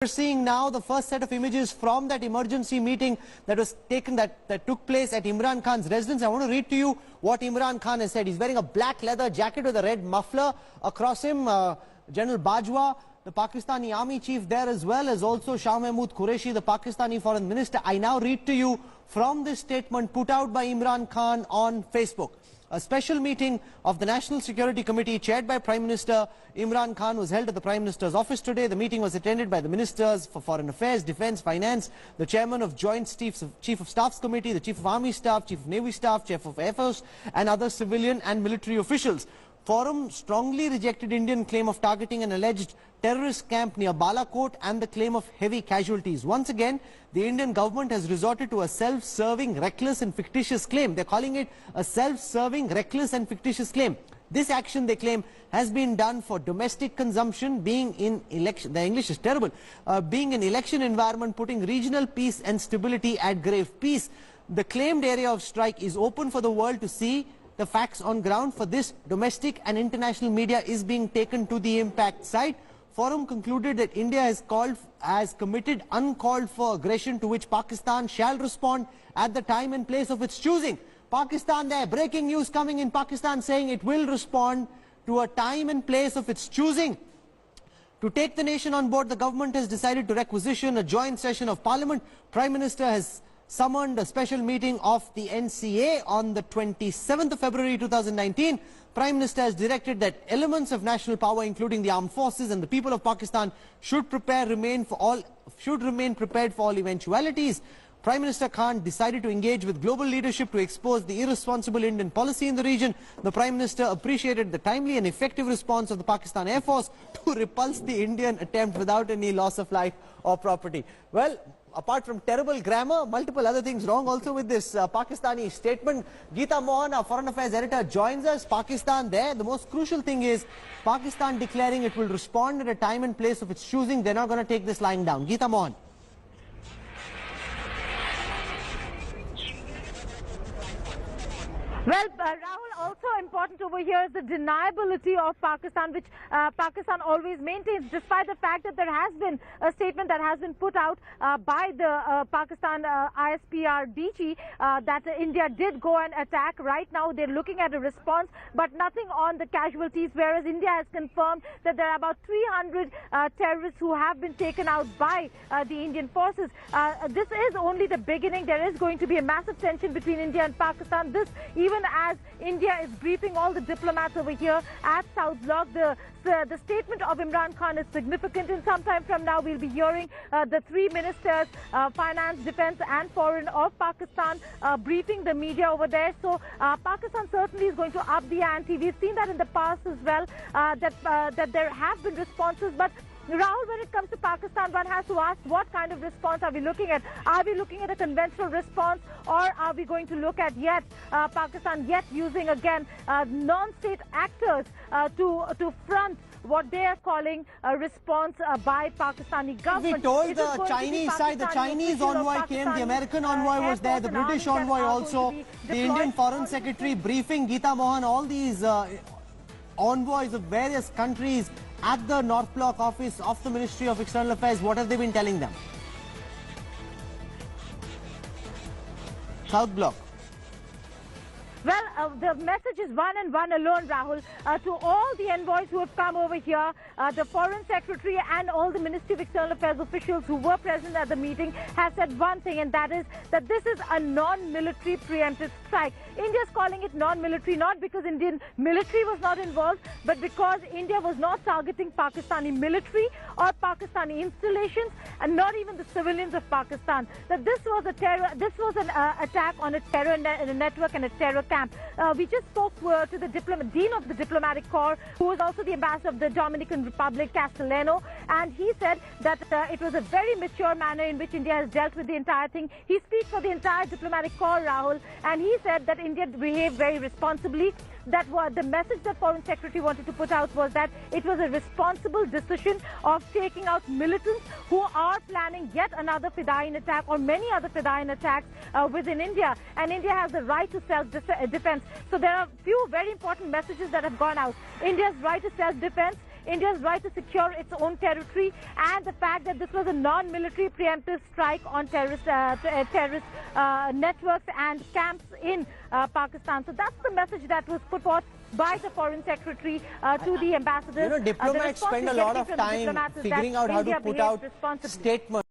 We're seeing now the first set of images from that emergency meeting that was taken, that took place at Imran Khan's residence. I want to read to you what Imran Khan has said. He's wearing a black leather jacket with a red muffler. Across him, General Bajwa, the Pakistani army chief there, as well as also Shah Mahmood Qureshi, the Pakistani foreign minister. I now read to you from this statement put out by Imran Khan on Facebook. A special meeting of the National Security Committee chaired by Prime Minister Imran Khan was held at the Prime Minister's office today. The meeting was attended by the Ministers for Foreign Affairs, Defence, Finance, the Chairman of Joint Chief of Staff's Committee, the Chief of Army Staff, Chief of Navy Staff, Chief of Air Force and other civilian and military officials. Forum strongly rejected Indian claim of targeting an alleged terrorist camp near Balakot and the claim of heavy casualties. Once again, the Indian government has resorted to a self-serving, reckless and fictitious claim. They're calling it a self-serving, reckless and fictitious claim. This action, they claim, has been done for domestic consumption, being in election, the English is terrible, being an election environment, putting regional peace and stability at grave peace. The claimed area of strike is open for the world to see. The facts on ground for this domestic and international media is being taken to the impact site. Forum concluded that India has committed uncalled for aggression to which Pakistan shall respond at the time and place of its choosing. Pakistan there, breaking news coming in Pakistan saying it will respond to a time and place of its choosing. To take the nation on board, the government has decided to requisition a joint session of Parliament. Prime Minister has summoned a special meeting of the NCA on the 27th of February 2019. Prime Minister has directed that elements of national power, including the armed forces and the people of Pakistan, should remain prepared for all eventualities. Prime Minister Khan decided to engage with global leadership to expose the irresponsible Indian policy in the region. The Prime Minister appreciated the timely and effective response of the Pakistan Air Force to repulse the Indian attempt without any loss of life or property. Well, apart from terrible grammar, multiple other things wrong also with this Pakistani statement. Geeta Mohan, our Foreign Affairs editor, joins us. Pakistan there. The most crucial thing is Pakistan declaring it will respond at a time and place of its choosing. They're not going to take this lying down. Geeta Mohan. Well, Rahul, also important over here is the deniability of Pakistan, which Pakistan always maintains, despite the fact that there has been a statement that has been put out by the Pakistan ISPR DG that India did go and attack. Right now, they're looking at a response, but nothing on the casualties, whereas India has confirmed that there are about 300 terrorists who have been taken out by the Indian forces. This is only the beginning. There is going to be a massive tension between India and Pakistan. This, even as India is briefing all the diplomats over here at South Block, the statement of Imran Khan is significant. And sometime from now, we'll be hearing the three ministers, finance, defense and foreign of Pakistan, briefing the media over there. So Pakistan certainly is going to up the ante. We've seen that in the past as well, that there have been responses. But Rahul, when it comes to Pakistan, one has to ask, what kind of response are we looking at? Are we looking at a conventional response, or are we going to look at Pakistan using again non-state actors to front what they are calling a response by Pakistani government? We told the Chinese side, the Chinese envoy came, the American envoy was there, the British envoy also, the Indian Foreign Secretary briefing Geeta Mohan, all these envoys of various countries at the North Block office of the Ministry of External Affairs. What have they been telling them? South Block. Well, the message is one and one alone, Rahul. To all the envoys who have come over here, the Foreign Secretary and all the Ministry of External Affairs officials who were present at the meeting have said one thing, and that is that this is a non-military preemptive strike. India is calling it non-military, not because Indian military was not involved, but because India was not targeting Pakistani military or Pakistani installations, and not even the civilians of Pakistan. That this was an attack on a terror network and a terror camp. We just spoke to the Dean of the Diplomatic Corps, who is also the ambassador of the Dominican Republic, Castellano, and he said that it was a very mature manner in which India has dealt with the entire thing. He speaks for the entire Diplomatic Corps, Rahul, and he said that India behaved very responsibly. That was the message that Foreign Secretary wanted to put out, was that it was a responsible decision of taking out militants who are planning yet another Fedayeen attack or many other Fedayeen attacks within India, and India has the right to self-defense. So there are a few very important messages that have gone out. India's right to self-defense, India's right to secure its own territory, and the fact that this was a non-military preemptive strike on terrorist networks and camps in Pakistan. So that's the message that was put forth by the Foreign Secretary to the ambassadors. Diplomats spend a lot of time figuring out how to put out statements.